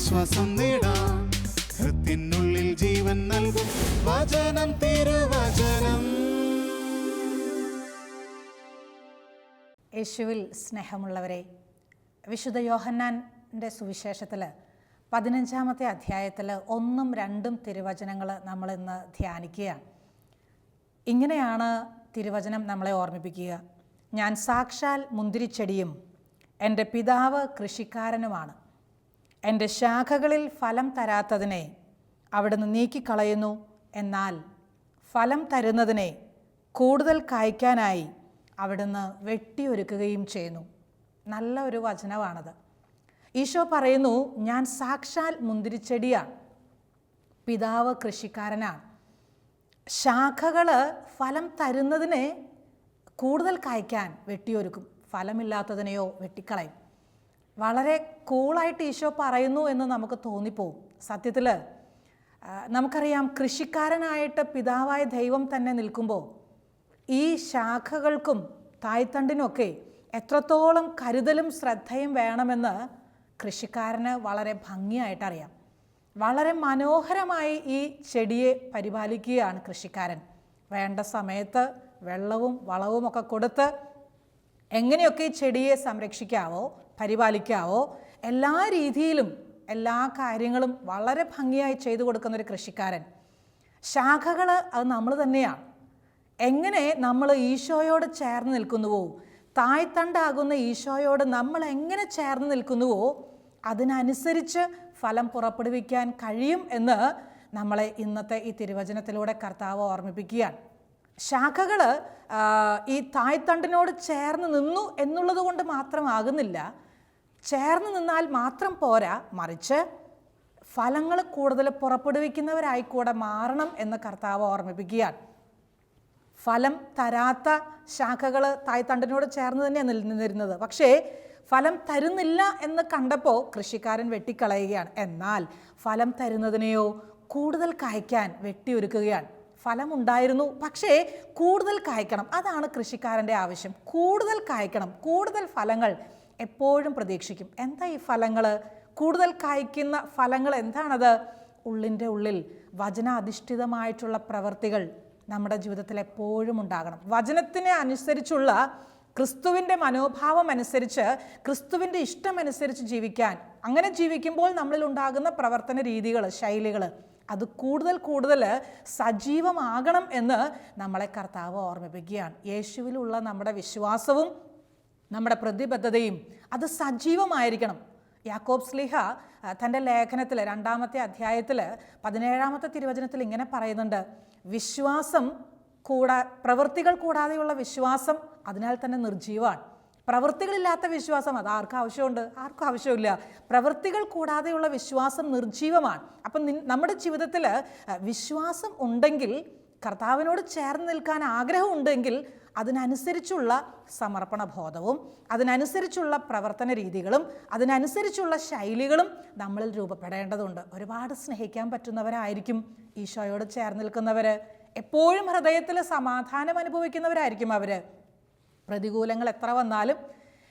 ആശ്വാസം നേടാം. ഹൃത്തിനുള്ളിൽ ജീവൻ നൽകും വചനം, തിരുവചനം. യേശുവിൽ സ്നേഹമുള്ളവരെ, വിശുദ്ധ യോഹന്നാൻ്റെ സുവിശേഷത്തിൽ 15-ാമത്തെ അധ്യായത്തിൽ 1-2 തിരുവചനങ്ങൾ നമ്മൾ ഇന്ന് ധ്യാനിക്കുകയാണ്. ഇങ്ങനെയാണ് തിരുവചനം നമ്മളെ ഓർമ്മിപ്പിക്കുക: ഞാൻ സാക്ഷാൽ മുന്തിരിച്ചെടിയും എൻ്റെ പിതാവ് കൃഷിക്കാരനുമാണ്. എൻ്റെ ശാഖകളിൽ ഫലം തരാത്തതിനെ അവിടുന്ന് നീക്കിക്കളയുന്നു, എന്നാൽ ഫലം തരുന്നതിനെ കൂടുതൽ കായ്ക്കാനായി അവിടുന്ന് വെട്ടിയൊരുക്കുകയും ചെയ്യുന്നു. നല്ല ഒരു വചനമാണത്. ഈശോ പറയുന്നു, ഞാൻ സാക്ഷാൽ മുന്തിരിച്ചെടിയാണ്, പിതാവ് കൃഷിക്കാരനാണ്. ശാഖകൾ ഫലം തരുന്നതിനെ കൂടുതൽ കായ്ക്കാൻ വെട്ടിയൊരുക്കും, ഫലമില്ലാത്തതിനെയോ വെട്ടിക്കളയും. വളരെ കൂളായിട്ട് ഈശോ പറയുന്നു എന്ന് നമുക്ക് തോന്നിപ്പോവും. സത്യത്തിൽ നമുക്കറിയാം, കൃഷിക്കാരനായിട്ട് പിതാവായ ദൈവം തന്നെ നിൽക്കുമ്പോൾ ഈ ശാഖകൾക്കും തായ്തണ്ടിനുമൊക്കെ എത്രത്തോളം കരുതലും ശ്രദ്ധയും വേണമെന്ന് കൃഷിക്കാരന് വളരെ ഭംഗിയായിട്ടറിയാം. വളരെ മനോഹരമായി ഈ ചെടിയെ പരിപാലിക്കുകയാണ് കൃഷിക്കാരൻ. വേണ്ട സമയത്ത് വെള്ളവും വളവും ഒക്കെ കൊടുത്ത് എങ്ങനെയൊക്കെ ഈ ചെടിയെ സംരക്ഷിക്കാവോ, പരിപാലിക്കാവോ, എല്ലാ രീതിയിലും എല്ലാ കാര്യങ്ങളും വളരെ ഭംഗിയായി ചെയ്തു കൊടുക്കുന്നൊരു കൃഷിക്കാരൻ. ശാഖകൾ അത് നമ്മൾ തന്നെയാണ്. എങ്ങനെ നമ്മൾ ഈശോയോട് ചേർന്ന് നിൽക്കുന്നുവോ, തായ്തണ്ടാകുന്ന ഈശോയോട് നമ്മൾ എങ്ങനെ ചേർന്ന് നിൽക്കുന്നുവോ അതിനനുസരിച്ച് ഫലം പുറപ്പെടുവിക്കാൻ കഴിയും എന്ന് നമ്മളെ ഇന്നത്തെ ഈ തിരുവചനത്തിലൂടെ കർത്താവ് ഓർമ്മിപ്പിക്കുകയാണ്. ശാഖകൾ ഈ തായ്തണ്ടിനോട് ചേർന്ന് നിന്നു എന്നുള്ളത് കൊണ്ട് മാത്രമാകുന്നില്ല, ചേർന്ന് നിന്നാൽ മാത്രം പോരാ, മറിച്ച് ഫലങ്ങൾ കൂടുതൽ പുറപ്പെടുവിക്കുന്നവരായി കൂടെ മാറണം എന്ന് കർത്താവ് ഓർമ്മിപ്പിക്കുകയാണ്. ഫലം തരാത്ത ശാഖകൾ തായ്തണ്ടിനോട് ചേർന്ന് തന്നെയാണ് നിന്നിരുന്നത്. പക്ഷേ ഫലം തരുന്നില്ല എന്ന് കണ്ടപ്പോൾ കൃഷിക്കാരൻ വെട്ടിക്കളയുകയാണ്. എന്നാൽ ഫലം തരുന്നതിനെയോ കൂടുതൽ കായ്ക്കാൻ വെട്ടിയൊരുക്കുകയാണ്. ഫലമുണ്ടായിരുന്നു, പക്ഷേ കൂടുതൽ കായ്ക്കണം. അതാണ് കൃഷിക്കാരൻ്റെ ആവശ്യം. കൂടുതൽ കായ്ക്കണം, കൂടുതൽ ഫലങ്ങൾ എപ്പോഴും പ്രതീക്ഷിക്കും. എന്താ ഈ ഫലങ്ങൾ? കൂടുതൽ കായ്ക്കുന്ന ഫലങ്ങൾ എന്താണത്? ഉള്ളിൻ്റെ ഉള്ളിൽ വചനാധിഷ്ഠിതമായിട്ടുള്ള പ്രവൃത്തികൾ നമ്മുടെ ജീവിതത്തിൽ എപ്പോഴും ഉണ്ടാകണം. വചനത്തിനെ അനുസരിച്ചുള്ള ക്രിസ്തുവിൻ്റെ മനോഭാവം അനുസരിച്ച്, ക്രിസ്തുവിൻ്റെ ഇഷ്ടമനുസരിച്ച് ജീവിക്കാൻ, അങ്ങനെ ജീവിക്കുമ്പോൾ നമ്മളിൽ ഉണ്ടാകുന്ന പ്രവർത്തന രീതികൾ, ശൈലികൾ അത് കൂടുതൽ കൂടുതൽ സജീവമാകണം എന്ന് നമ്മളെ കർത്താവ് ഓർമ്മിപ്പിക്കുകയാണ്. യേശുവിലുള്ള നമ്മുടെ വിശ്വാസവും നമ്മുടെ പ്രതിബദ്ധതയും അത് സജീവമായിരിക്കണം. യാക്കോബ് ശ്ലീഹ തൻ്റെ ലേഖനത്തിൽ 2-ാമത്തെ അധ്യായത്തിൽ 17-ാമത്തെ തിരുവചനത്തിൽ ഇങ്ങനെ പറയുന്നുണ്ട്: വിശ്വാസം പ്രവൃത്തികൾ കൂടാതെയുള്ള വിശ്വാസം അതിനാൽ തന്നെ നിർജീവമാണ്. പ്രവൃത്തികളില്ലാത്ത വിശ്വാസം അത് ആർക്കും ആവശ്യമുണ്ട്? ആർക്കും ആവശ്യമില്ല. പ്രവൃത്തികൾ കൂടാതെയുള്ള വിശ്വാസം നിർജീവമാണ്. അപ്പം നമ്മുടെ ജീവിതത്തിൽ വിശ്വാസം ഉണ്ടെങ്കിൽ, കർത്താവിനോട് ചേർന്ന് നിൽക്കാൻ ആഗ്രഹമുണ്ടെങ്കിൽ അതിനനുസരിച്ചുള്ള സമർപ്പണ ബോധവും അതിനനുസരിച്ചുള്ള പ്രവർത്തന രീതികളും അതിനനുസരിച്ചുള്ള ശൈലികളും നമ്മളിൽ രൂപപ്പെടേണ്ടതുണ്ട്. ഒരുപാട് സ്നേഹിക്കാൻ പറ്റുന്നവരായിരിക്കും ഈശോയോട് ചേർന്ന് നിൽക്കുന്നവർ. എപ്പോഴും ഹൃദയത്തിൽ സമാധാനം അനുഭവിക്കുന്നവരായിരിക്കും അവർ. പ്രതികൂലങ്ങൾ എത്ര വന്നാലും,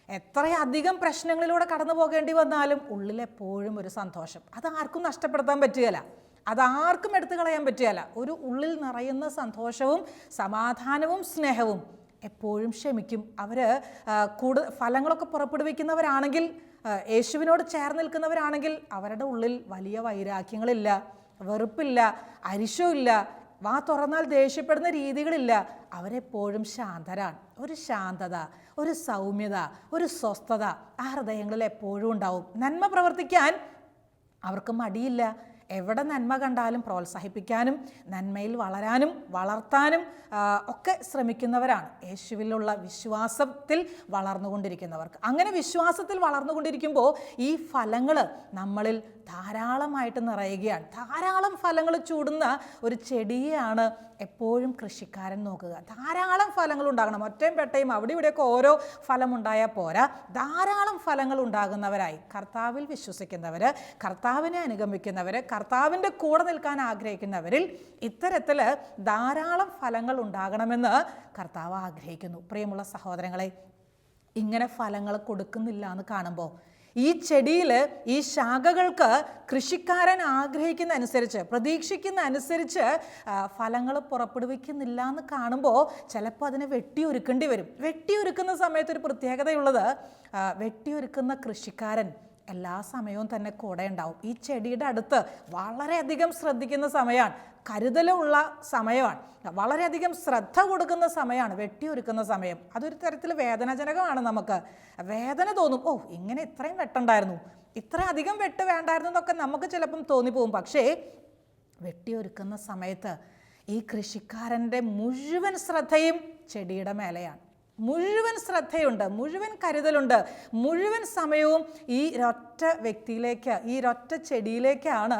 എത്രയധികം പ്രശ്നങ്ങളിലൂടെ കടന്നു പോകേണ്ടി വന്നാലും ഉള്ളിലെപ്പോഴും ഒരു സന്തോഷം. അതാർക്കും നഷ്ടപ്പെടുത്താൻ പറ്റുകയില്ല, അതാർക്കും എടുത്തു കളയാൻ പറ്റുകയില്ല. ഒരു ഉള്ളിൽ നിറയുന്ന സന്തോഷവും സമാധാനവും സ്നേഹവും. എപ്പോഴും ക്ഷമിക്കും. അവർ ഫലങ്ങളൊക്കെ പുറപ്പെടുവിക്കുന്നവരാണെങ്കിൽ, യേശുവിനോട് ചേർന്ന് നിൽക്കുന്നവരാണെങ്കിൽ അവരുടെ ഉള്ളിൽ വലിയ വൈരാഗ്യങ്ങളില്ല, വെറുപ്പില്ല, അരിശമില്ല, വാ തുറന്നാൽ ദേഷ്യപ്പെടുന്ന രീതികളില്ല. അവരെപ്പോഴും ശാന്തരാണ്. ഒരു ശാന്തത, ഒരു സൗമ്യത, ഒരു സ്വസ്ഥത ആ ഹൃദയങ്ങളിൽ എപ്പോഴും ഉണ്ടാവും. നന്മ പ്രവർത്തിക്കാൻ അവർക്ക് മടിയില്ല. എവിടെ നന്മ കണ്ടാലും പ്രോത്സാഹിപ്പിക്കാനും നന്മയിൽ വളരാനും വളർത്താനും ഒക്കെ ശ്രമിക്കുന്നവരാണ് യേശുവിലുള്ള വിശ്വാസത്തിൽ വളർന്നുകൊണ്ടിരിക്കുന്നവർക്ക്. അങ്ങനെ വിശ്വാസത്തിൽ വളർന്നുകൊണ്ടിരിക്കുമ്പോൾ ഈ ഫലങ്ങൾ നമ്മളിൽ ധാരാളമായിട്ട് നിറയുകയാണ്. ധാരാളം ഫലങ്ങൾ ചൂടുന്ന ഒരു ചെടിയാണ് എപ്പോഴും കൃഷിക്കാരൻ നോക്കുക. ധാരാളം ഫലങ്ങൾ ഉണ്ടാകണം. ഒറ്റയും പെട്ടയും അവിടെ ഇവിടെയൊക്കെ ഓരോ ഫലം ഉണ്ടായാൽ പോരാ, ധാരാളം ഫലങ്ങൾ ഉണ്ടാകുന്നവരായി കർത്താവിൽ വിശ്വസിക്കുന്നവർ, കർത്താവിനെ അനുഗമിക്കുന്നവർ, കർത്താവിൻ്റെ കൂടെ നിൽക്കാൻ ആഗ്രഹിക്കുന്നവരിൽ ഇത്തരത്തിൽ ധാരാളം ഫലങ്ങൾ ഉണ്ടാകണമെന്ന് കർത്താവ് ആഗ്രഹിക്കുന്നു. പ്രിയമുള്ള സഹോദരങ്ങളെ, ഇങ്ങനെ ഫലങ്ങൾ കൊടുക്കുന്നില്ല എന്ന് കാണുമ്പോൾ ഈ ചെടിയിൽ ഈ ശാഖകൾക്ക് കൃഷിക്കാരൻ ആഗ്രഹിക്കുന്ന അനുസരിച്ച്, പ്രതീക്ഷിക്കുന്ന അനുസരിച്ച് ഫലങ്ങൾ പുറപ്പെടുവിക്കുന്നില്ല എന്ന് കാണുമ്പോൾ ചിലപ്പോൾ അതിനെ വെട്ടിയൊരുക്കേണ്ടി വരും. വെട്ടിയൊരുക്കുന്ന സമയത്ത് ഒരു പ്രത്യേകതയുള്ളത്, വെട്ടിയൊരുക്കുന്ന കൃഷിക്കാരൻ എല്ലാ സമയവും തന്നെ കൂടെ ഉണ്ടാവും. ഈ ചെടിയുടെ അടുത്ത് വളരെയധികം ശ്രദ്ധിക്കുന്ന സമയമാണ്, കരുതലുള്ള സമയമാണ്, വളരെയധികം ശ്രദ്ധ കൊടുക്കുന്ന സമയമാണ് വെട്ടിയൊരുക്കുന്ന സമയം. അതൊരു തരത്തിൽ വേദനാജനകമാണ്. നമുക്ക് വേദന തോന്നും, ഓ ഇങ്ങനെ ഇത്രയും വെട്ടുണ്ടായിരുന്നു, ഇത്ര അധികം വെട്ട് വേണ്ടായിരുന്നു എന്നൊക്കെ നമുക്ക് ചിലപ്പം തോന്നിപ്പോവും. പക്ഷേ വെട്ടിയൊരുക്കുന്ന സമയത്ത് ഈ കൃഷിക്കാരൻ്റെ മുഴുവൻ ശ്രദ്ധയും ചെടിയുടെ മേലെയാണ്. മുഴുവൻ ശ്രദ്ധയുണ്ട്, മുഴുവൻ കരുതലുണ്ട്, മുഴുവൻ സമയവും ഈ ഒരൊറ്റ വ്യക്തിയിലേക്ക്, ഈ ഒരൊറ്റ ചെടിയിലേക്കാണ്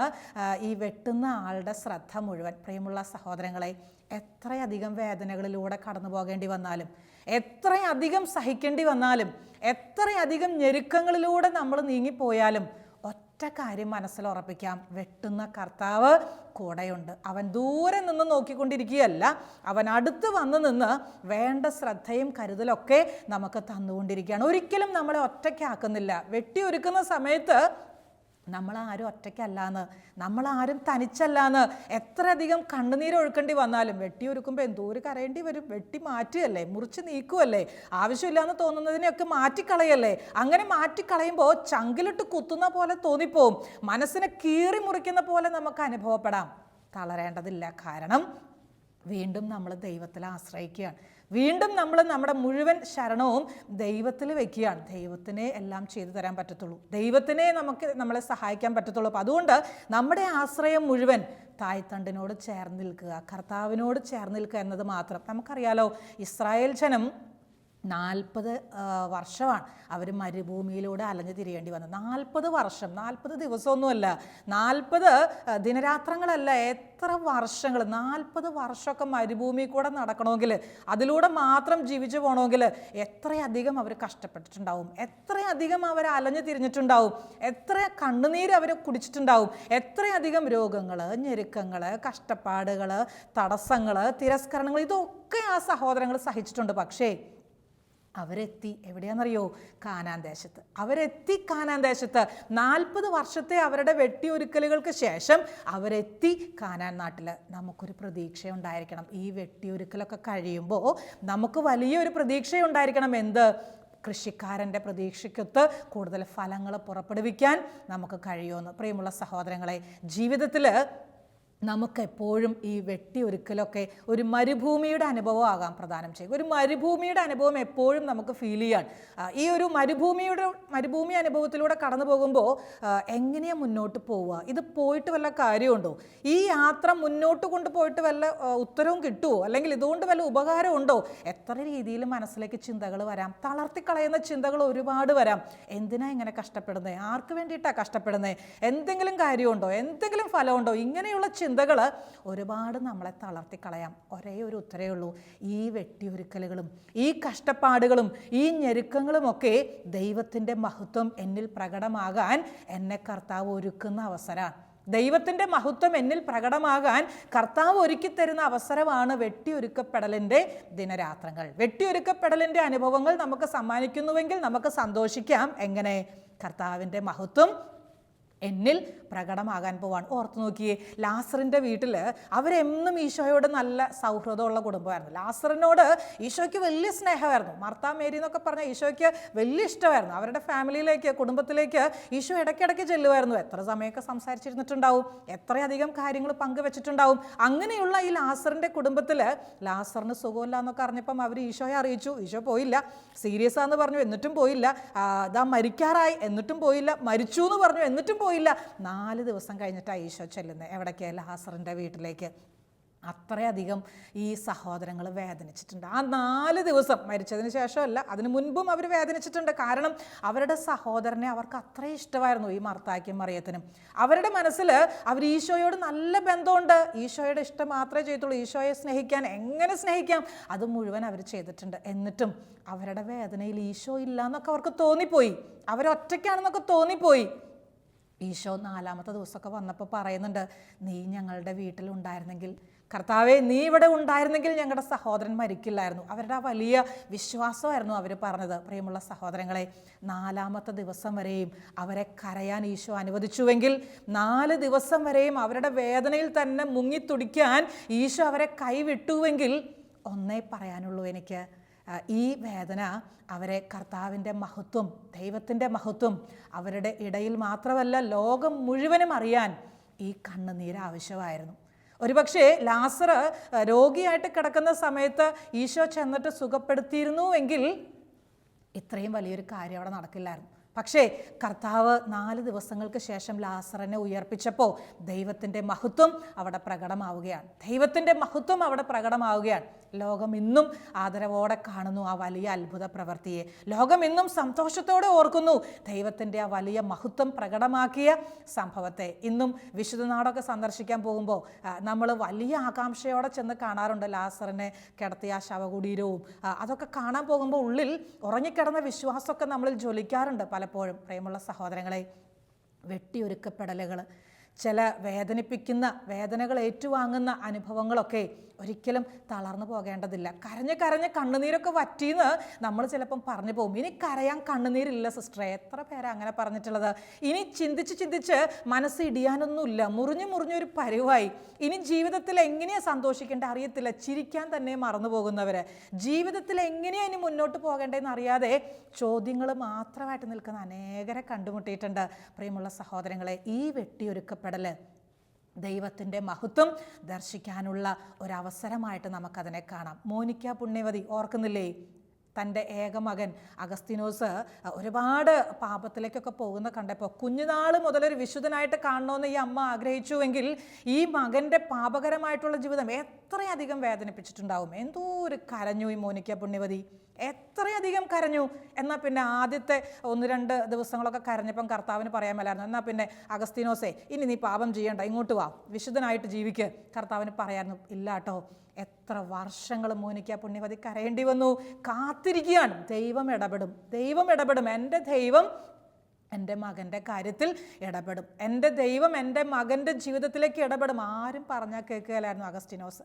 ഈ വെട്ടുന്ന ആളുടെ ശ്രദ്ധ മുഴുവൻ. പ്രിയമുള്ള സഹോദരങ്ങളെ, എത്രയധികം വേദനകളിലൂടെ കടന്നു പോകേണ്ടി വന്നാലും, എത്രയധികം സഹിക്കേണ്ടി വന്നാലും, എത്രയധികം ഞെരുക്കങ്ങളിലൂടെ നമ്മൾ നീങ്ങിപ്പോയാലും ഒറ്റ കാര്യം മനസ്സിൽ ഉറപ്പിക്കാം, വെട്ടുന്ന കർത്താവ് കൂടെയുണ്ട്. അവൻ ദൂരെ നിന്ന് നോക്കിക്കൊണ്ടിരിക്കുകയല്ല, അവൻ അടുത്ത് വന്ന് നിന്ന് വേണ്ട ശ്രദ്ധയും കരുതലൊക്കെ നമുക്ക് തന്നുകൊണ്ടിരിക്കുകയാണ്. ഒരിക്കലും നമ്മളെ ഒറ്റയ്ക്കാക്കുന്നില്ല. വെട്ടിയൊരുക്കുന്ന സമയത്ത് നമ്മളാരും ഒറ്റയ്ക്കല്ലാന്ന്, നമ്മളാരും തനിച്ചല്ലാന്ന്, എത്രയധികം കണ്ണുനീരൊഴുക്കേണ്ടി വന്നാലും വെട്ടിയൊരുക്കുമ്പോൾ എന്തോരം കരയേണ്ടി വരും. വെട്ടി മാറ്റുകയല്ലേ, മുറിച്ച് നീക്കുമല്ലേ, ആവശ്യമില്ലാന്ന് തോന്നുന്നതിനെയൊക്കെ മാറ്റിക്കളയല്ലേ. അങ്ങനെ മാറ്റിക്കളയുമ്പോൾ ചങ്കിലിട്ട് കുത്തുന്ന പോലെ തോന്നിപ്പോവും, മനസ്സിനെ കീറി മുറിക്കുന്ന പോലെ നമുക്ക് അനുഭവപ്പെടാം. തളരേണ്ടതില്ല. കാരണം വീണ്ടും നമ്മൾ ദൈവത്തിൽ ആശ്രയിക്കുകയാണ്. വീണ്ടും നമ്മൾ നമ്മുടെ മുഴുവൻ ശരണവും ദൈവത്തിൽ വെക്കുകയാണ്. ദൈവത്തിനെ എല്ലാം ചെയ്തു തരാൻ പറ്റത്തുള്ളൂ, ദൈവത്തിനെ നമ്മളെ സഹായിക്കാൻ പറ്റത്തുള്ളൂ. അപ്പോൾ അതുകൊണ്ട് നമ്മുടെ ആശ്രയം മുഴുവൻ തായ്തണ്ടിനോട് ചേർന്ന് നിൽക്കുക, കർത്താവിനോട് ചേർന്ന് നിൽക്കുക എന്നത് മാത്രം. നമുക്കറിയാലോ, ഇസ്രായേൽ ജനം 40 വർഷമാണ് അവർ മരുഭൂമിയിലൂടെ അലഞ്ഞു തിരിയേണ്ടി വന്നത്. 40 വർഷം, 40 ദിവസമൊന്നുമല്ല, 40 ദിനരാത്രങ്ങളല്ല, എത്ര വർഷങ്ങൾ, 40 വർഷമൊക്കെ മരുഭൂമിയിൽ കൂടെ നടക്കണമെങ്കിൽ, അതിലൂടെ മാത്രം ജീവിച്ചു പോകണമെങ്കിൽ എത്രയധികം അവർ കഷ്ടപ്പെട്ടിട്ടുണ്ടാവും, എത്രയധികം അവർ അലഞ്ഞു തിരിഞ്ഞിട്ടുണ്ടാവും, എത്ര കണ്ണുനീര് അവർ കുടിച്ചിട്ടുണ്ടാവും, എത്രയധികം രോഗങ്ങൾ, ഞെരുക്കങ്ങൾ, കഷ്ടപ്പാടുകൾ, തടസ്സങ്ങൾ, തിരസ്കരണങ്ങൾ, ഇതൊക്കെ ആ സഹോദരങ്ങൾ സഹിച്ചിട്ടുണ്ട്. പക്ഷേ അവരെത്തി എവിടെയാണെന്നറിയോ? കാനാൻ ദേശത്ത്. അവരെത്തി കാനാൻ ദേശത്ത്. 40 വർഷത്തെ അവരുടെ വെട്ടിയൊരുക്കലുകൾക്ക് ശേഷം അവരെത്തി കാനാൻ നാട്ടിൽ. നമുക്കൊരു പ്രതീക്ഷയുണ്ടായിരിക്കണം. ഈ വെട്ടിയൊരുക്കലൊക്കെ കഴിയുമ്പോൾ നമുക്ക് വലിയൊരു പ്രതീക്ഷയുണ്ടായിരിക്കണം. എന്ത്? കൃഷിക്കാരൻ്റെ പ്രതീക്ഷയ്ക്കൊത്ത് കൂടുതൽ ഫലങ്ങൾ പുറപ്പെടുവിക്കാൻ നമുക്ക് കഴിയുമെന്ന്. പ്രിയമുള്ള സഹോദരങ്ങളെ, ജീവിതത്തിൽ നമുക്കെപ്പോഴും ഈ വെട്ടിയൊരുക്കലൊക്കെ ഒരു മരുഭൂമിയുടെ അനുഭവം ആകാൻ പ്രദാനം ചെയ്യും. ഒരു മരുഭൂമിയുടെ അനുഭവം എപ്പോഴും നമുക്ക് ഫീൽ ചെയ്യാൻ. ഈ ഒരു മരുഭൂമി അനുഭവത്തിലൂടെ കടന്നു പോകുമ്പോൾ എങ്ങനെയാണ് മുന്നോട്ട് പോവുക? ഇത് പോയിട്ട് വല്ല കാര്യമുണ്ടോ? ഈ യാത്ര മുന്നോട്ട് കൊണ്ടുപോയിട്ട് വല്ല ഉത്തരവും കിട്ടുമോ? അല്ലെങ്കിൽ ഇതുകൊണ്ട് വല്ല ഉപകാരമുണ്ടോ? എത്ര രീതിയിൽ മനസ്സിലേക്ക് ചിന്തകൾ വരാം. തളർത്തിക്കളയുന്ന ചിന്തകൾ ഒരുപാട് വരാം. എന്തിനാ ഇങ്ങനെ കഷ്ടപ്പെടുന്നത്? ആർക്ക് വേണ്ടിയിട്ടാണ് കഷ്ടപ്പെടുന്നത്? എന്തെങ്കിലും കാര്യമുണ്ടോ? എന്തെങ്കിലും ഫലമുണ്ടോ? ഇങ്ങനെയുള്ള ചിന്തകൾ ഒരുപാട് നമ്മളെ തളർത്തിക്കളയാം. ഒരേ ഒരു ഉത്തരവേ ഉള്ളൂ, ഈ വെട്ടിയൊരുക്കലുകളും ഈ കഷ്ടപ്പാടുകളും ഈ ഞെരുക്കങ്ങളുമൊക്കെ ദൈവത്തിൻ്റെ മഹത്വം എന്നിൽ പ്രകടമാകാൻ എന്നെ കർത്താവ് ഒരുക്കുന്ന അവസരമാണ്. ദൈവത്തിൻ്റെ മഹത്വം എന്നിൽ പ്രകടമാകാൻ കർത്താവ് ഒരുക്കി തരുന്ന അവസരമാണ് വെട്ടിയൊരുക്കപ്പെടലിൻ്റെ ദിനരാത്രങ്ങൾ. വെട്ടിയൊരുക്കപ്പെടലിൻ്റെ അനുഭവങ്ങൾ നമുക്ക് സമ്മാനിക്കുന്നുവെങ്കിൽ നമുക്ക് സന്തോഷിക്കാം. എങ്ങനെ? കർത്താവിൻ്റെ മഹത്വം എന്നിൽ പ്രകടമാകാൻ പോവാണ്. ഓർത്ത് നോക്കിയേ, ലാസറിൻ്റെ വീട്ടിൽ അവരെന്നും ഈശോയോട് നല്ല സൗഹൃദമുള്ള കുടുംബമായിരുന്നു. ലാസറിനോട് ഈശോയ്ക്ക് വലിയ സ്നേഹമായിരുന്നു. മാർത്താ മേരി എന്നൊക്കെ പറഞ്ഞാൽ ഈശോയ്ക്ക് വലിയ ഇഷ്ടമായിരുന്നു. അവരുടെ ഫാമിലിയിലേക്ക്, കുടുംബത്തിലേക്ക് ഈശോ ഇടയ്ക്കിടയ്ക്ക് ചെല്ലുമായിരുന്നു. എത്ര സമയമൊക്കെ സംസാരിച്ചിരുന്നിട്ടുണ്ടാവും, എത്രയധികം കാര്യങ്ങൾ പങ്കുവെച്ചിട്ടുണ്ടാവും. അങ്ങനെയുള്ള ഈ ലാസറിൻ്റെ കുടുംബത്തിൽ ലാസറിന് സുഖമില്ല എന്നൊക്കെ അറിഞ്ഞപ്പം അവർ ഈശോയെ അറിയിച്ചു. ഈശോ പോയില്ല. സീരിയസ് ആണെന്ന് പറഞ്ഞു, എന്നിട്ടും പോയില്ല. ഇതാ മരിക്കാറായി, എന്നിട്ടും പോയില്ല. മരിച്ചു എന്ന് പറഞ്ഞു, എന്നിട്ടും പോയില്ല. 4 ദിവസം കഴിഞ്ഞിട്ടാണ് ഈശോ ചെല്ലുന്നത്. എവിടേക്ക്? ലാസറിൻ്റെ വീട്ടിലേക്ക്. അത്രയധികം ഈ സഹോദരങ്ങൾ വേദനിച്ചിട്ടുണ്ട്. ആ 4 ദിവസം, മരിച്ചതിന് ശേഷമല്ല, അതിന് മുൻപും അവർ വേദനിച്ചിട്ടുണ്ട്. കാരണം അവരുടെ സഹോദരനെ അവർക്ക് അത്ര ഇഷ്ടമായിരുന്നു, ഈ മർത്തായ്ക്കും മറിയത്തിനും. അവരുടെ മനസ്സിൽ അവർ ഈശോയോട് നല്ല ബന്ധമുണ്ട്. ഈശോയുടെ ഇഷ്ടം മാത്രമേ ചെയ്തുള്ളൂ. ഈശോയെ സ്നേഹിക്കാൻ എങ്ങനെ സ്നേഹിക്കാം, അത് മുഴുവൻ അവർ ചെയ്തിട്ടുണ്ട്. എന്നിട്ടും അവരുടെ വേദനയിൽ ഈശോ ഇല്ല എന്നൊക്കെ അവർക്ക് തോന്നിപ്പോയി. അവരൊറ്റയ്ക്കാണെന്നൊക്കെ തോന്നിപ്പോയി. ഈശോ 4-ാമത്തെ ദിവസമൊക്കെ വന്നപ്പോൾ പറയുന്നുണ്ട്, നീ ഞങ്ങളുടെ വീട്ടിലുണ്ടായിരുന്നെങ്കിൽ കർത്താവെ, നീ ഇവിടെ ഉണ്ടായിരുന്നെങ്കിൽ ഞങ്ങളുടെ സഹോദരൻ മരിക്കില്ലായിരുന്നു. അവരുടെ ആ വലിയ വിശ്വാസമായിരുന്നു അവർ പറഞ്ഞത്. പ്രിയമുള്ള സഹോദരങ്ങളെ, 4-ാമത്തെ ദിവസം വരെയും അവരെ കരയാൻ ഈശോ അനുവദിച്ചുവെങ്കിൽ 4 ദിവസം വരെയും അവരുടെ വേദനയിൽ തന്നെ മുങ്ങിത്തുടിക്കാൻ ഈശോ അവരെ കൈവിട്ടുവെങ്കിൽ ഒന്നേ പറയാനുള്ളൂ എനിക്ക്, ഈ വേദന അവരെ കർത്താവിൻ്റെ മഹത്വം, ദൈവത്തിൻ്റെ മഹത്വം അവരുടെ ഇടയിൽ മാത്രമല്ല ലോകം മുഴുവനും അറിയാൻ ഈ കണ്ണുനീര് ആവശ്യമായിരുന്നു. ഒരുപക്ഷെ ലാസർ രോഗിയായിട്ട് കിടക്കുന്ന സമയത്ത് ഈശോ ചെന്നിട്ട് സുഖപ്പെടുത്തിയിരുന്നുവെങ്കിൽ ഇത്രയും വലിയൊരു കാര്യം അവിടെ നടക്കില്ലായിരുന്നു. പക്ഷേ കർത്താവ് 4 ദിവസങ്ങൾക്ക് ശേഷം ലാസറിനെ ഉയർപ്പിച്ചപ്പോൾ ദൈവത്തിൻ്റെ മഹത്വം അവിടെ പ്രകടമാവുകയാണ്. ദൈവത്തിൻ്റെ മഹത്വം അവിടെ പ്രകടമാവുകയാണ്. ലോകം ഇന്നും ആദരവോടെ കാണുന്നു ആ വലിയ അത്ഭുത പ്രവൃത്തിയെ. ലോകം ഇന്നും സന്തോഷത്തോടെ ഓർക്കുന്നു ദൈവത്തിൻ്റെ ആ വലിയ മഹത്വം പ്രകടമാക്കിയ സംഭവത്തെ. ഇന്നും വിശുദ്ധ നാടൊക്കെ സന്ദർശിക്കാൻ പോകുമ്പോൾ നമ്മൾ വലിയ ആകാംക്ഷയോടെ ചെന്ന് കാണാറുണ്ട് ലാസറിനെ കിടത്തിയ ആ ശവകുടീരവും. അതൊക്കെ കാണാൻ പോകുമ്പോൾ ഉള്ളിൽ ഉറങ്ങിക്കിടന്ന വിശ്വാസമൊക്കെ നമ്മളിൽ ജ്വലിക്കാറുണ്ട് പലപ്പോഴും. പ്രിയമുള്ള സഹോദരങ്ങളെ, വെട്ടിയൊരുക്കപ്പെടലുകൾ, ചില വേദനിപ്പിക്കുന്ന വേദനകൾ ഏറ്റുവാങ്ങുന്ന അനുഭവങ്ങളൊക്കെ ഒരിക്കലും തളർന്നു പോകേണ്ടതില്ല. കരഞ്ഞ് കരഞ്ഞ് കണ്ണുനീരൊക്കെ വറ്റിയെന്ന് നമ്മൾ ചിലപ്പം പറഞ്ഞു പോകും. ഇനി കരയാൻ കണ്ണുനീരില്ല സിസ്റ്ററെ. എത്ര പേരാ അങ്ങനെ പറഞ്ഞിട്ടുള്ളത്? ഇനി ചിന്തിച്ച് ചിന്തിച്ച് മനസ്സ് ഇടിയാനൊന്നുമില്ല, മുറിഞ്ഞൊരു പരുവായി. ഇനി ജീവിതത്തിൽ എങ്ങനെയാണ് സന്തോഷിക്കേണ്ടത് അറിയത്തില്ല, ചിരിക്കാൻ തന്നെ മറന്നു പോകുന്നവർ, ജീവിതത്തിൽ എങ്ങനെയാണ് ഇനി മുന്നോട്ട് പോകേണ്ടതെന്ന് അറിയാതെ ചോദ്യങ്ങൾ മാത്രമായിട്ട് നിൽക്കുന്ന അനേകരെ കണ്ടുമുട്ടിയിട്ടുണ്ട്. പ്രിയമുള്ള സഹോദരങ്ങളെ, ഈ വെട്ടിയൊരുക്കപ്പെടൽ ദൈവത്തിൻ്റെ മഹത്വം ദർശിക്കാനുള്ള ഒരവസരമായിട്ട് നമുക്കതിനെ കാണാം. മോനിക്ക പുണ്യവതി ഓർക്കുന്നില്ലേ? തൻ്റെ ഏകമകൻ അഗസ്തീനോസ് ഒരുപാട് പാപത്തിലേക്കൊക്കെ പോകുന്ന കണ്ടപ്പോൾ കുഞ്ഞുനാൾ മുതലൊരു വിശുദ്ധനായിട്ട് കാണണമെന്ന് ഈ അമ്മ ആഗ്രഹിച്ചുവെങ്കിൽ ഈ മകൻ്റെ പാപകരമായിട്ടുള്ള ജീവിതം എത്രയധികം വേദനിപ്പിച്ചിട്ടുണ്ടാവും. എന്തോ ഒരു കരഞ്ഞു ഈ മോനിക്ക പുണ്യവതി, എത്രയധികം കരഞ്ഞു. എന്നാൽ പിന്നെ ആദ്യത്തെ 1-2 ദിവസങ്ങളൊക്കെ കരഞ്ഞപ്പം കർത്താവിന് പറയാൻ മേലായിരുന്നു, എന്നാൽ പിന്നെ അഗസ്തീനോസേ ഇനി നീ പാപം ചെയ്യണ്ട, ഇങ്ങോട്ട് വാ, വിശുദ്ധനായിട്ട് ജീവിക്ക്. കർത്താവിന് പറയായിരുന്നു, ഇല്ല കേട്ടോ. എത്ര വർഷങ്ങൾ മോനിക്ക പുണ്യവതി കരയേണ്ടി വന്നു. കാത്തിരിക്കുകയാണ്. ദൈവം ഇടപെടും. എൻ്റെ ദൈവം എൻ്റെ മകൻ്റെ കാര്യത്തിൽ ഇടപെടും. എൻ്റെ ദൈവം എൻ്റെ മകൻ്റെ ജീവിതത്തിലേക്ക് ഇടപെടും. ആരും പറഞ്ഞാൽ കേൾക്കുകയില്ലായിരുന്നു അഗസ്തീനോസ്.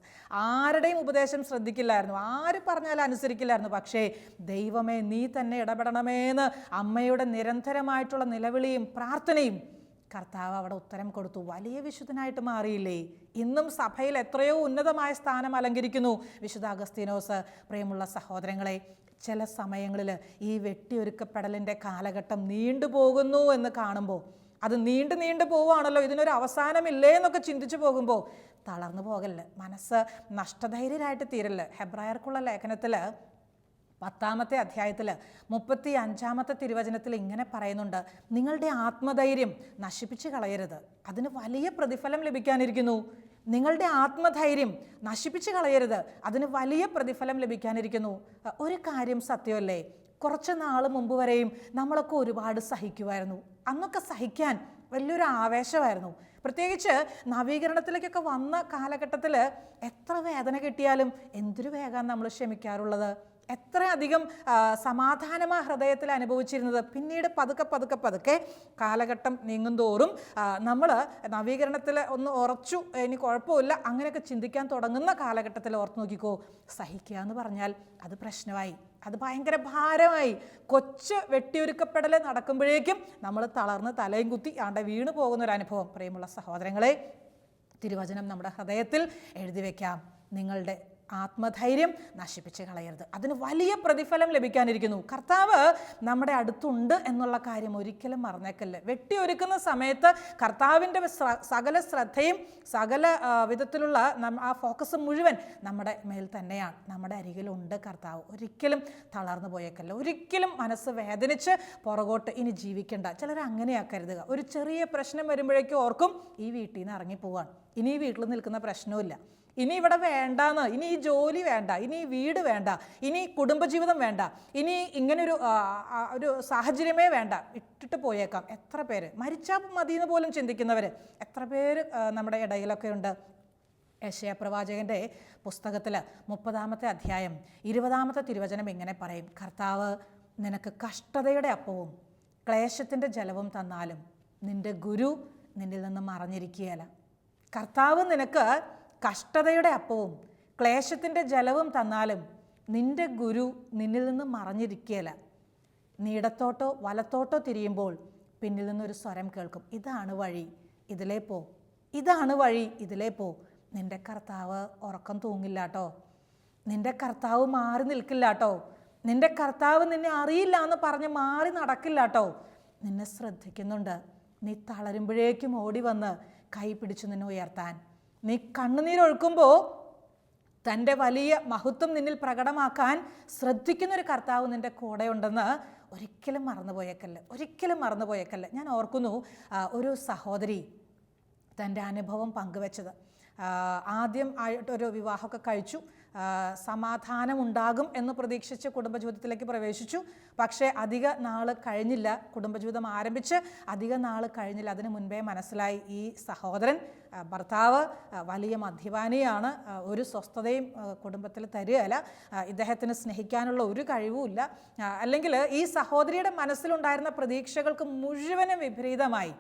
ആരുടെയും ഉപദേശം ശ്രദ്ധിക്കില്ലായിരുന്നു. ആര് പറഞ്ഞാലും അനുസരിക്കില്ലായിരുന്നു. പക്ഷേ ദൈവമേ, നീ തന്നെ ഇടപെടണമേന്ന് അമ്മയുടെ നിരന്തരമായിട്ടുള്ള നിലവിളിയും പ്രാർത്ഥനയും കർത്താവ് അവിടെ ഉത്തരം കൊടുത്തു. വലിയ വിശുദ്ധനായിട്ട് മാറിയില്ലേ? ഇന്നും സഭയിൽ എത്രയോ ഉന്നതമായ സ്ഥാനം അലങ്കരിക്കുന്നു വിശുദ്ധ അഗസ്തീനോസ്. പ്രിയമുള്ള സഹോദരങ്ങളെ, ചില സമയങ്ങളിൽ ഈ വെട്ടിയൊരുക്കപ്പെടലിൻ്റെ കാലഘട്ടം നീണ്ടുപോകുന്നു എന്ന് കാണുമ്പോൾ, അത് നീണ്ടു പോവുകയാണല്ലോ, ഇതിനൊരു അവസാനമില്ലേ എന്നൊക്കെ ചിന്തിച്ചു പോകുമ്പോൾ തളർന്നു പോകല്ലേ, മനസ്സ് നഷ്ടധൈര്യരായിട്ട് തീരല്ലേ. ഹെബ്രായർക്കുള്ള ലേഖനത്തിൽ 10-ാമത്തെ അധ്യായത്തിൽ 35-ാമത്തെ തിരുവചനത്തിൽ ഇങ്ങനെ പറയുന്നുണ്ട്, നിങ്ങളുടെ ആത്മധൈര്യം നശിപ്പിച്ച് കളയരുത്, അതിന് വലിയ പ്രതിഫലം ലഭിക്കാനിരിക്കുന്നു. നിങ്ങളുടെ ആത്മധൈര്യം നശിപ്പിച്ച് കളയരുത്, അതിന് വലിയ പ്രതിഫലം ലഭിക്കാനിരിക്കുന്നു. ഒരു കാര്യം സത്യമല്ലേ, കുറച്ച് നാൾ മുമ്പ് വരെയും നമ്മളൊക്കെ ഒരുപാട് സഹിക്കുമായിരുന്നു. അന്നൊക്കെ സഹിക്കാൻ വലിയൊരു ആവേശമായിരുന്നു. പ്രത്യേകിച്ച് നവീകരണത്തിലേക്കൊക്കെ വന്ന കാലഘട്ടത്തിൽ എത്ര വേദന കിട്ടിയാലും എന്തൊരു വേഗം നമ്മൾ ക്ഷമിക്കാറുള്ളത്, എത്രയധികം സമാധാനമാ ഹൃദയത്തിൽ അനുഭവിച്ചിരുന്നത്. പിന്നീട് പതുക്കെ കാലഘട്ടം നീങ്ങുന്തോറും നമ്മൾ നവീകരണത്തിൽ ഒന്ന് ഉറച്ചു, ഇനി കുഴപ്പമില്ല, അങ്ങനെയൊക്കെ ചിന്തിക്കാൻ തുടങ്ങുന്ന കാലഘട്ടത്തിൽ ഓർത്ത് നോക്കിക്കോ, സഹിക്കുക എന്ന് പറഞ്ഞാൽ അത് പ്രശ്നമായി, അത് ഭയങ്കര ഭാരമായി. കൊച്ചു വെട്ടിയൊരുക്കപ്പെടൽ നടക്കുമ്പോഴേക്കും നമ്മൾ തളർന്ന് തലയും കുത്തി വീണു പോകുന്നൊരനുഭവം. പ്രിയമുള്ള സഹോദരങ്ങളെ, തിരുവചനം നമ്മുടെ ഹൃദയത്തിൽ എഴുതി വയ്ക്കാം. നിങ്ങളുടെ ആത്മധൈര്യം നശിപ്പിച്ച് കളയരുത്, അതിന് വലിയ പ്രതിഫലം ലഭിക്കാനിരിക്കുന്നു. കർത്താവ് നമ്മുടെ അടുത്തുണ്ട് എന്നുള്ള കാര്യം ഒരിക്കലും മറന്നേക്കല്ലേ. വെട്ടിയൊരുക്കുന്ന സമയത്ത് കർത്താവിൻ്റെ സകല ശ്രദ്ധയും സകല വിധത്തിലുള്ള ആ ഫോക്കസ് മുഴുവൻ നമ്മുടെ മേൽ തന്നെയാണ്. നമ്മുടെ അരികിലുണ്ട് കർത്താവ്. ഒരിക്കലും തളർന്നു പോയേക്കല്ല, ഒരിക്കലും മനസ്സ് വേദനിച്ച് പുറകോട്ട് ഇനി ജീവിക്കേണ്ട. ചിലർ അങ്ങനെയാ കരുതുക. ഒരു ചെറിയ പ്രശ്നം വരുമ്പോഴേക്കും ഓർക്കും ഈ വീട്ടിൽ നിന്ന് ഇറങ്ങിപ്പോവാൻ, ഇനി ഈ വീട്ടിൽ നിൽക്കുന്ന പ്രശ്നമില്ല, ഇനി ഇവിടെ വേണ്ടാന്ന്, ഇനി ഈ ജോലി വേണ്ട, ഇനി ഈ വീട് വേണ്ട, ഇനി കുടുംബജീവിതം വേണ്ട, ഇനി ഇങ്ങനൊരു ഒരു സാഹചര്യമേ വേണ്ട, ഇട്ടിട്ട് പോയേക്കാം. എത്ര പേര് മരിച്ചാൽ മതിയെന്ന് പോലും ചിന്തിക്കുന്നവർ എത്ര പേര് നമ്മുടെ ഇടയിലൊക്കെ ഉണ്ട്. യെശയ്യാ പ്രവാചകൻ്റെ പുസ്തകത്തിൽ 30-ാമത്തെ അധ്യായം 20-ാമത്തെ തിരുവചനം ഇങ്ങനെ പറയും, കർത്താവ് നിനക്ക് കഷ്ടതയുടെ അപ്പവും ക്ലേശത്തിൻ്റെ ജലവും തന്നാലും നിൻ്റെ ഗുരു നിന്നിൽ നിന്ന് മറഞ്ഞിരിക്കുകയില്ല. കർത്താവ് നിനക്ക് കഷ്ടതയുടെ അപ്പവും ക്ലേശത്തിൻ്റെ ജലവും തന്നാലും നിന്റെ ഗുരു നിന്നിൽ നിന്ന് മറഞ്ഞിരിക്കുകയില്ല. നീ ഇടത്തോട്ടോ വലത്തോട്ടോ തിരിയുമ്പോൾ പിന്നിൽ നിന്നൊരു സ്വരം കേൾക്കും, ഇതാണ് വഴി, ഇതിലേ പോ, ഇതാണ് വഴി, ഇതിലേ പോ. നിന്റെ കർത്താവ് ഉറക്കം തൂങ്ങില്ല കേട്ടോ. നിന്റെ കർത്താവ് മാറി നിൽക്കില്ല കേട്ടോ. നിന്റെ കർത്താവ് നിന്നെ അറിയില്ല എന്ന് പറഞ്ഞ് മാറി നടക്കില്ല കേട്ടോ. നിന്നെ ശ്രദ്ധിക്കുന്നുണ്ട്. നീ തളരുമ്പോഴേക്കും ഓടി വന്ന് കൈ പിടിച്ചു നിന്നെ ഉയർത്താൻ. നീ കണ്ണുനീരൊഴുക്കുമ്പോൾ തൻ്റെ വലിയ മഹത്വം നിന്നിൽ പ്രകടമാക്കാൻ ശ്രദ്ധിക്കുന്നൊരു കർത്താവ് നിൻ്റെ കൂടെയുണ്ടെന്ന് ഒരിക്കലും മറന്നുപോയേക്കല്ല, ഒരിക്കലും മറന്നുപോയേക്കല്ല. ഞാൻ ഓർക്കുന്നു ഒരു സഹോദരി തൻ്റെ അനുഭവം പങ്കുവെച്ചത്. ആദ്യം ആയിട്ടൊരു വിവാഹമൊക്കെ കഴിച്ചു, സമാധാനമുണ്ടാകും എന്ന് പ്രതീക്ഷിച്ച് കുടുംബജീവിതത്തിലേക്ക് പ്രവേശിച്ചു. പക്ഷേ അധിക നാൾ കഴിഞ്ഞില്ല, കുടുംബജീവിതം ആരംഭിച്ച് അധിക നാൾ കഴിഞ്ഞില്ല. അതിന് മുൻപേ മനസ്സിലായി ഈ സഹോദരൻ, ഭർത്താവ് വലിയ മദ്യപാനിയാണ്, ഒരു സ്വസ്ഥതയും കുടുംബത്തിൽ തരികയില്ല, ഇദ്ദേഹത്തിന് സ്നേഹിക്കാനുള്ള ഒരു കഴിവുമില്ല. അല്ലെങ്കിൽ ഈ സഹോദരിയുടെ മനസ്സിലുണ്ടായിരുന്ന പ്രതീക്ഷകൾക്ക് മുഴുവനും വിപരീതമായി.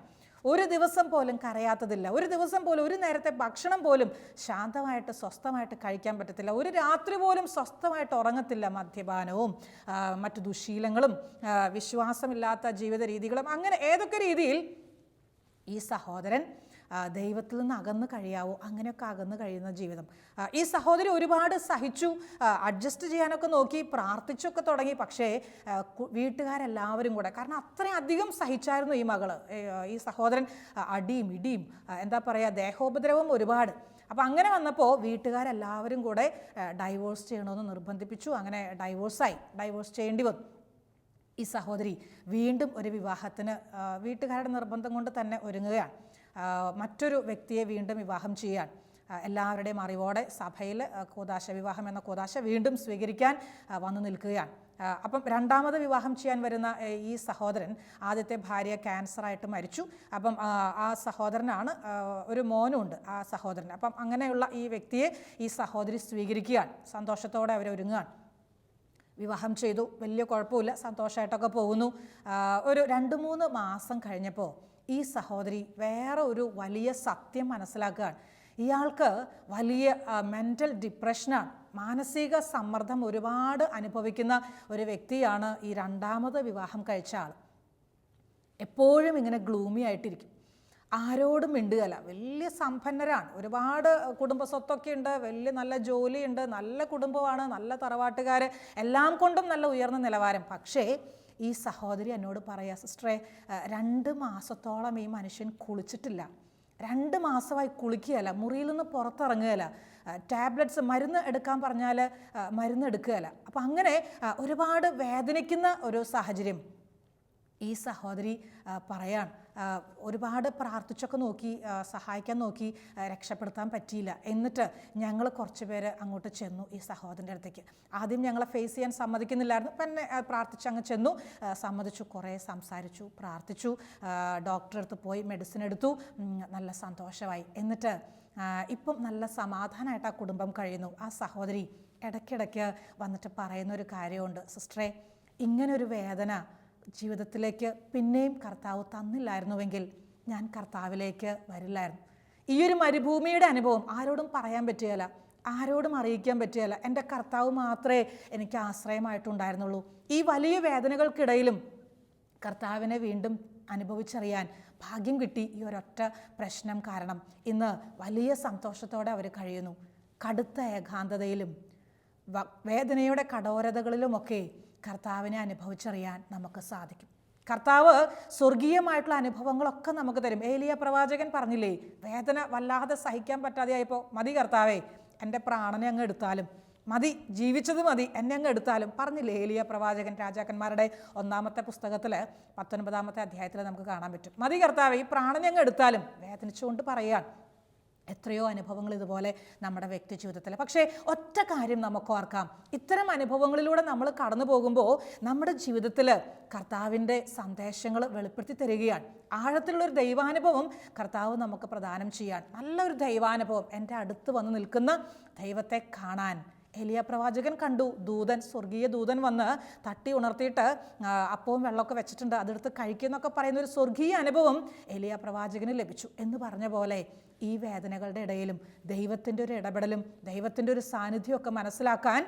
ഒരു ദിവസം പോലും കരയാത്തതില്ല, ഒരു ദിവസം പോലും ഒരു നേരത്തെ ഭക്ഷണം പോലും ശാന്തമായിട്ട് സ്വസ്ഥമായിട്ട് കഴിക്കാൻ പറ്റത്തില്ല, ഒരു രാത്രി പോലും സ്വസ്ഥമായിട്ട് ഉറങ്ങത്തില്ല. മദ്യപാനവും മറ്റു ദുശീലങ്ങളും വിശ്വാസമില്ലാത്ത ജീവിത രീതികളും, അങ്ങനെ ഏതൊക്കെ രീതിയിൽ ഈ സഹോദരൻ ദൈവത്തിൽ നിന്ന് അകന്ന് കഴിയാവോ അങ്ങനെയൊക്കെ അകന്ന് കഴിയുന്ന ജീവിതം. ഈ സഹോദരി ഒരുപാട് സഹിച്ചു, അഡ്ജസ്റ്റ് ചെയ്യാനൊക്കെ നോക്കി, പ്രാർത്ഥിച്ചൊക്കെ തുടങ്ങി. പക്ഷേ വീട്ടുകാരെല്ലാവരും കൂടെ, കാരണം അത്രയും അധികം സഹിച്ചായിരുന്നു ഈ മകള്. ഈ സഹോദരൻ അടിയും ഇടിയും എന്താ പറയുക, ദേഹോപദ്രവം ഒരുപാട്. അപ്പം അങ്ങനെ വന്നപ്പോൾ വീട്ടുകാരെല്ലാവരും കൂടെ ഡൈവോഴ്സ് ചെയ്യണമെന്ന് നിർബന്ധിപ്പിച്ചു. അങ്ങനെ ഡൈവോഴ്സ് ചെയ്യേണ്ടി വന്നു. ഈ സഹോദരി വീണ്ടും ഒരു വിവാഹത്തിന് വീട്ടുകാരുടെ നിർബന്ധം കൊണ്ട് തന്നെ ഒരുങ്ങുകയാണ്. മറ്റൊരു വ്യക്തിയെ വീണ്ടും വിവാഹം ചെയ്യാൻ എല്ലാവരുടെയും അറിവോടെ സഭയിൽ കൂദാശ വിവാഹം എന്ന കൂദാശ വീണ്ടും സ്വീകരിക്കാൻ വന്നു നിൽക്കുകയാണ്. അപ്പം രണ്ടാമത് വിവാഹം ചെയ്യാൻ വരുന്ന ഈ സഹോദരൻ, ആദ്യത്തെ ഭാര്യ ക്യാൻസറായിട്ട് മരിച്ചു. അപ്പം ആ സഹോദരനാണ്, ഒരു മോനുമുണ്ട് ആ സഹോദരൻ. അപ്പം അങ്ങനെയുള്ള ഈ വ്യക്തിയെ ഈ സഹോദരി സ്വീകരിക്കുകയാണ്. സന്തോഷത്തോടെ അവരൊരുങ്ങുകയാണ്. വിവാഹം ചെയ്തു, വലിയ കുഴപ്പമില്ല, സന്തോഷമായിട്ടൊക്കെ പോകുന്നു. ഒരു 2-3 മാസം കഴിഞ്ഞപ്പോൾ ഈ സഹോദരി വേറെ ഒരു വലിയ സത്യം മനസ്സിലാക്കുകയാണ്. ഇയാൾക്ക് വലിയ മെൻ്റൽ ഡിപ്രഷനാണ്, മാനസിക സമ്മർദ്ദം ഒരുപാട് അനുഭവിക്കുന്ന ഒരു വ്യക്തിയാണ് ഈ രണ്ടാമത് വിവാഹം കഴിച്ച ആൾ. എപ്പോഴും ഇങ്ങനെ ഗ്ലൂമി ആയിട്ടിരിക്കും, ആരോടും മിണ്ടുകയില്ല. വലിയ സമ്പന്നരാണ്, ഒരുപാട് കുടുംബ സ്വത്തൊക്കെ ഉണ്ട്, വലിയ നല്ല ജോലിയുണ്ട്, നല്ല കുടുംബമാണ്, നല്ല തറവാട്ടുകാർ, എല്ലാം കൊണ്ടും നല്ല ഉയർന്ന നിലവാരം. പക്ഷേ ഈ സഹോദരി എന്നോട് പറയാ, സിസ്റ്ററെ 2 മാസത്തോളം ഈ മനുഷ്യൻ കുളിച്ചിട്ടില്ല, 2 മാസമായി കുളിക്കുകയല്ല, മുറിയിൽ നിന്ന് പുറത്തിറങ്ങുകയില്ല, ടാബ്ലറ്റ്സ് മരുന്ന് എടുക്കാൻ പറഞ്ഞാൽ മരുന്ന് എടുക്കുകയില്ല. അപ്പം അങ്ങനെ ഒരുപാട് വേദനിക്കുന്ന ഒരു സാഹചര്യം. ഈ സഹോദരി പറയാൻ ഒരുപാട് പ്രാർത്ഥിച്ചൊക്കെ നോക്കി, സഹായിക്കാൻ നോക്കി, രക്ഷപ്പെടുത്താൻ പറ്റിയില്ല. എന്നിട്ട് ഞങ്ങൾ കുറച്ച് പേര് അങ്ങോട്ട് ചെന്നു ഈ സഹോദരൻ്റെ അടുത്തേക്ക്. ആദ്യം ഞങ്ങളെ ഫേസ് ചെയ്യാൻ സമ്മതിക്കുന്നില്ലായിരുന്നു, പിന്നെ പ്രാർത്ഥിച്ച് അങ്ങ് ചെന്നു, സമ്മതിച്ചു, കുറേ സംസാരിച്ചു, പ്രാർത്ഥിച്ചു, ഡോക്ടറെ അടുത്ത് പോയി മെഡിസിൻ എടുത്തു, നല്ല സന്തോഷമായി. എന്നിട്ട് ഇപ്പം നല്ല സമാധാനമായിട്ട് ആ കുടുംബം കഴിയുന്നു. ആ സഹോദരി ഇടയ്ക്കിടയ്ക്ക് വന്നിട്ട് പറയുന്നൊരു കാര്യമുണ്ട്, സിസ്റ്ററെ ഇങ്ങനൊരു വേദന ജീവിതത്തിലേക്ക് പിന്നെയും കർത്താവ് തന്നില്ലായിരുന്നുവെങ്കിൽ ഞാൻ കർത്താവിലേക്ക് വരില്ലായിരുന്നു. ഈ ഒരു മരുഭൂമിയുടെ അനുഭവം ആരോടും പറയാൻ പറ്റുകയില്ല, ആരോടും അറിയിക്കാൻ പറ്റുകയില്ല. എൻ്റെ കർത്താവ് മാത്രമേ എനിക്ക് ആശ്രയമായിട്ടുണ്ടായിരുന്നുള്ളൂ. ഈ വലിയ വേദനകൾക്കിടയിലും കർത്താവിനെ വീണ്ടും അനുഭവിച്ചറിയാൻ ഭാഗ്യം കിട്ടി. ഈ ഒരൊറ്റ പ്രശ്നം കാരണം ഇന്ന് വലിയ സന്തോഷത്തോടെ അവർ കഴിയുന്നു. കടുത്ത ഏകാന്തതയിലും വേദനയുടെ കഠോരതകളിലുമൊക്കെ കർത്താവിനെ അനുഭവിച്ചറിയാൻ നമുക്ക് സാധിക്കും. കർത്താവ് സ്വർഗീയമായിട്ടുള്ള അനുഭവങ്ങളൊക്കെ നമുക്ക് തരും. ഏലിയ പ്രവാചകൻ പറഞ്ഞില്ലേ, വേദന വല്ലാതെ സഹിക്കാൻ പറ്റാതെയായപ്പോൾ, മതി കർത്താവേ, എൻ്റെ പ്രാണനെ അങ്ങ് എടുത്താലും മതി, ജീവിച്ചത് മതി, എന്നെ അങ്ങ് എടുത്താലും പറഞ്ഞില്ലേ ഏലിയ പ്രവാചകൻ. രാജാക്കന്മാരുടെ 1-ാമത്തെ പുസ്തകത്തിൽ 19-ാമത്തെ അധ്യായത്തിൽ നമുക്ക് കാണാൻ പറ്റും. മതി കർത്താവേ, ഈ പ്രാണനെ അങ്ങ് എടുത്താലും, വേദനിച്ചുകൊണ്ട് പറയാൻ. എത്രയോ അനുഭവങ്ങൾ ഇതുപോലെ നമ്മുടെ വ്യക്തി ജീവിതത്തിൽ. പക്ഷേ ഒറ്റ കാര്യം നമുക്ക് ഓർക്കാം, ഇത്തരം അനുഭവങ്ങളിലൂടെ നമ്മൾ കടന്നു പോകുമ്പോൾ നമ്മുടെ ജീവിതത്തിൽ കർത്താവിൻ്റെ സന്ദേശങ്ങൾ വെളിപ്പെടുത്തി തരികയാണ്. ആഴത്തിലുള്ളൊരു ദൈവാനുഭവം കർത്താവ് നമുക്ക് പ്രദാനം ചെയ്യാൻ, നല്ലൊരു ദൈവാനുഭവം, എൻ്റെ അടുത്ത് വന്ന് നിൽക്കുന്ന ദൈവത്തെ കാണാൻ എലിയ പ്രവാചകൻ കണ്ടു, ദൂതൻ, സ്വർഗീയ ദൂതൻ വന്ന് തട്ടി ഉണർത്തിയിട്ട് അപ്പവും വെള്ളമൊക്കെ വെച്ചിട്ടുണ്ട്, അതെടുത്ത് കഴിക്കുന്നൊക്കെ പറയുന്ന ഒരു സ്വർഗീയ അനുഭവം എലിയ പ്രവാചകന് ലഭിച്ചു. എന്ന് പറഞ്ഞ പോലെ ഈ വേദനകളുടെ ഇടയിലും ദൈവത്തിൻ്റെ ഒരു ഇടപെടലും ദൈവത്തിൻ്റെ ഒരു സാന്നിധ്യമൊക്കെ മനസ്സിലാക്കാൻ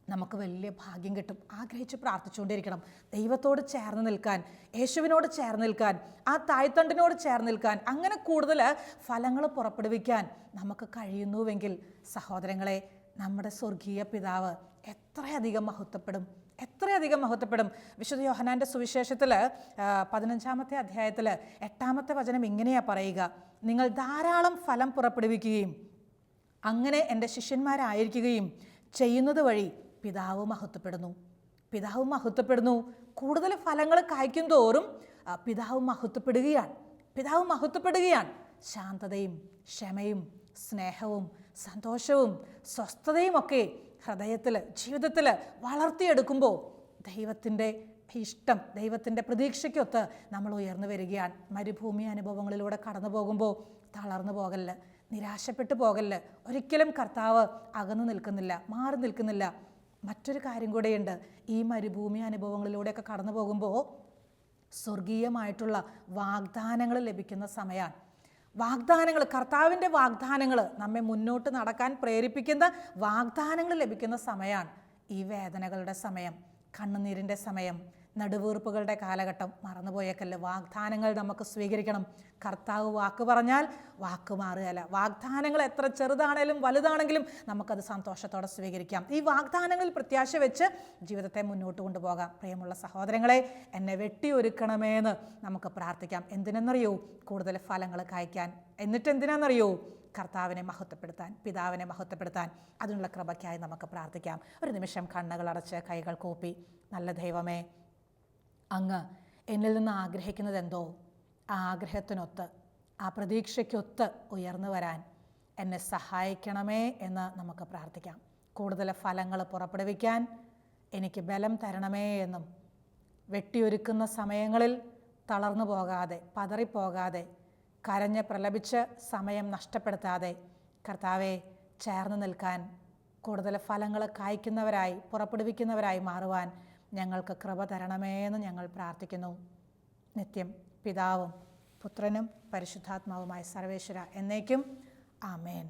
നമുക്ക് വലിയ ഭാഗ്യം കിട്ടും. ആഗ്രഹിച്ച് പ്രാർത്ഥിച്ചുകൊണ്ടിരിക്കണം. ദൈവത്തോട് ചേർന്ന് നിൽക്കാൻ, യേശുവിനോട് ചേർന്ന് നിൽക്കാൻ, ആ തായ്തണ്ടിനോട് ചേർന്ന് നിൽക്കാൻ, അങ്ങനെ കൂടുതൽ ഫലങ്ങൾ പുറപ്പെടുവിക്കാൻ നമുക്ക് കഴിയുന്നുവെങ്കിൽ സഹോദരങ്ങളെ, നമ്മുടെ സ്വർഗീയ പിതാവ് എത്രയധികം മഹത്വപ്പെടും, എത്രയധികം മഹത്വപ്പെടും. വിശുദ്ധ യോഹന്നാൻ്റെ സുവിശേഷത്തിൽ 15-ാമത്തെ അധ്യായത്തിൽ 8-ാമത്തെ വചനം ഇങ്ങനെയാണ് പറയുക: നിങ്ങൾ ധാരാളം ഫലം പുറപ്പെടുവിക്കുകയും അങ്ങനെ എൻ്റെ ശിഷ്യന്മാരായിരിക്കുകയും ചെയ്യുന്നത് വഴി പിതാവ് മഹത്വപ്പെടുന്നു. പിതാവ് മഹത്വപ്പെടുന്നു. കൂടുതൽ ഫലങ്ങൾ കായ്ക്കും തോറും പിതാവ് മഹത്വപ്പെടുകയാണ്. പിതാവ് മഹത്വപ്പെടുകയാണ്. ശാന്തതയും ക്ഷമയും സ്നേഹവും സന്തോഷവും സ്വസ്ഥതയും ഒക്കെ ഹൃദയത്തിൽ, ജീവിതത്തിൽ വളർത്തിയെടുക്കുമ്പോൾ ദൈവത്തിൻ്റെ ഇഷ്ടം, ദൈവത്തിൻ്റെ പ്രതീക്ഷയ്ക്കൊത്ത് നമ്മൾ ഉയർന്നു വരികയാണ്. മരുഭൂമി അനുഭവങ്ങളിലൂടെ കടന്നു പോകുമ്പോൾ തളർന്നു പോകല്ല, നിരാശപ്പെട്ടു പോകല്ല. ഒരിക്കലും കർത്താവ് അകന്നു നിൽക്കുന്നില്ല, മാറി നിൽക്കുന്നില്ല. മറ്റൊരു കാര്യം കൂടെയുണ്ട്. ഈ മരുഭൂമി അനുഭവങ്ങളിലൂടെയൊക്കെ കടന്നു പോകുമ്പോൾ സ്വർഗീയമായിട്ടുള്ള വാഗ്ദാനങ്ങൾ ലഭിക്കുന്ന സമയമാണ്. വാഗ്ദാനങ്ങൾ, കർത്താവിൻ്റെ വാഗ്ദാനങ്ങൾ, നമ്മെ മുന്നോട്ട് നടക്കാൻ പ്രേരിപ്പിക്കുന്ന വാഗ്ദാനങ്ങൾ ലഭിക്കുന്ന സമയമാണ് ഈ വേദനകളുടെ സമയം, കണ്ണുനീരിൻ്റെ സമയം, നടുവീർപ്പുകളുടെ കാലഘട്ടം. മറന്നുപോയേക്കല്ല, വാഗ്ദാനങ്ങൾ നമുക്ക് സ്വീകരിക്കണം. കർത്താവ് വാക്ക് പറഞ്ഞാൽ വാക്ക് മാറുകയല്ല. വാഗ്ദാനങ്ങൾ എത്ര ചെറുതാണേലും വലുതാണെങ്കിലും നമുക്കത് സന്തോഷത്തോടെ സ്വീകരിക്കാം. ഈ വാഗ്ദാനങ്ങളിൽ പ്രത്യാശ വെച്ച് ജീവിതത്തെ മുന്നോട്ട് കൊണ്ടുപോകാം. പ്രിയമുള്ള സഹോദരങ്ങളെ, എന്നെ വെട്ടിയൊരുക്കണമേന്ന് നമുക്ക് പ്രാർത്ഥിക്കാം. എന്തിനെന്നറിയോ? കൂടുതൽ ഫലങ്ങൾ കായ്ക്കാൻ. എന്നിട്ട് എന്തിനാണെന്നറിയോ? കർത്താവിനെ മഹത്വപ്പെടുത്താൻ, പിതാവിനെ മഹത്വപ്പെടുത്താൻ. അതിനുള്ള കൃപയ്ക്കായി നമുക്ക് പ്രാർത്ഥിക്കാം. ഒരു നിമിഷം കണ്ണുകൾ അടച്ച് കൈകൾ കൂപ്പി, നല്ല ദൈവമേ, അങ്ങ് എന്നിൽ നിന്ന് ആഗ്രഹിക്കുന്നത് എന്തോ ആ ആഗ്രഹത്തിനൊത്ത്, ആ പ്രതീക്ഷയ്ക്കൊത്ത് ഉയർന്നു വരാൻ എന്നെ സഹായിക്കണമേ എന്ന് നമുക്ക് പ്രാർത്ഥിക്കാം. കൂടുതൽ ഫലങ്ങൾ പുറപ്പെടുവിക്കാൻ എനിക്ക് ബലം തരണമേ എന്നും, വെട്ടിയൊരുക്കുന്ന സമയങ്ങളിൽ തളർന്നു പോകാതെ, പതറിപ്പോകാതെ, കരഞ്ഞ് പ്രലപിച്ച് സമയം നഷ്ടപ്പെടുത്താതെ കർത്താവെ ചേർന്ന് നിൽക്കാൻ, കൂടുതൽ ഫലങ്ങൾ കായ്ക്കുന്നവരായി, പുറപ്പെടുവിക്കുന്നവരായി മാറുവാൻ ഞങ്ങൾക്ക് കൃപ തരണമേ എന്ന് ഞങ്ങൾ പ്രാർത്ഥിക്കുന്നു. നിത്യം പിതാവും പുത്രനും പരിശുദ്ധാത്മാവുമായ സർവേശ്വര എന്നേക്കും ആമേൻ.